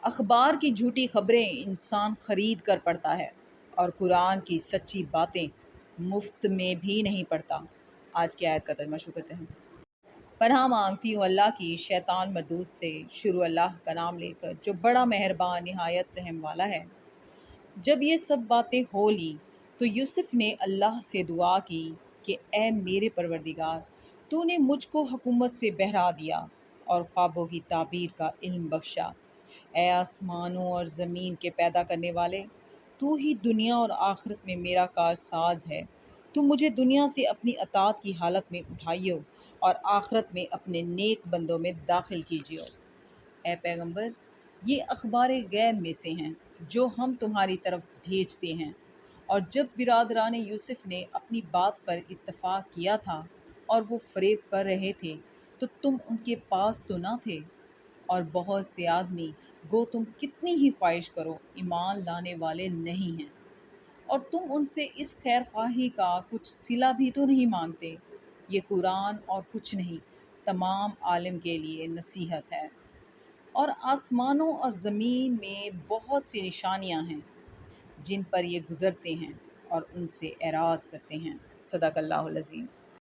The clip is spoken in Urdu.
اخبار کی جھوٹی خبریں انسان خرید کر پڑھتا ہے اور قرآن کی سچی باتیں مفت میں بھی نہیں پڑھتا۔ آج کی آیت کا ترجمہ شروع کرتے ہیں۔ پناہ مانگتی ہوں اللہ کی شیطان مردود سے۔ شروع اللہ کا نام لے کر جو بڑا مہربان نہایت رحم والا ہے۔ جب یہ سب باتیں ہو لیں تو یوسف نے اللہ سے دعا کی کہ اے میرے پروردگار، تو نے مجھ کو حکومت سے بہرا دیا اور خوابوں کی تعبیر کا علم بخشا۔ اے آسمانوں اور زمین کے پیدا کرنے والے، تو ہی دنیا اور آخرت میں میرا کار ساز ہے۔ تو مجھے دنیا سے اپنی اطاعت کی حالت میں اٹھائیو اور آخرت میں اپنے نیک بندوں میں داخل کیجیو۔ اے پیغمبر، یہ اخبار غیب میں سے ہیں جو ہم تمہاری طرف بھیجتے ہیں۔ اور جب برادران یوسف نے اپنی بات پر اتفاق کیا تھا اور وہ فریب کر رہے تھے تو تم ان کے پاس تو نہ تھے، اور بہت سے آدمی گو تم کتنی ہی خواہش کرو ایمان لانے والے نہیں ہیں، اور تم ان سے اس خیر خواہی کا کچھ صلہ بھی تو نہیں مانگتے۔ یہ قرآن اور کچھ نہیں، تمام عالم کے لیے نصیحت ہے۔ اور آسمانوں اور زمین میں بہت سی نشانیاں ہیں جن پر یہ گزرتے ہیں اور ان سے اعراض کرتے ہیں۔ صدق اللہ العظیم۔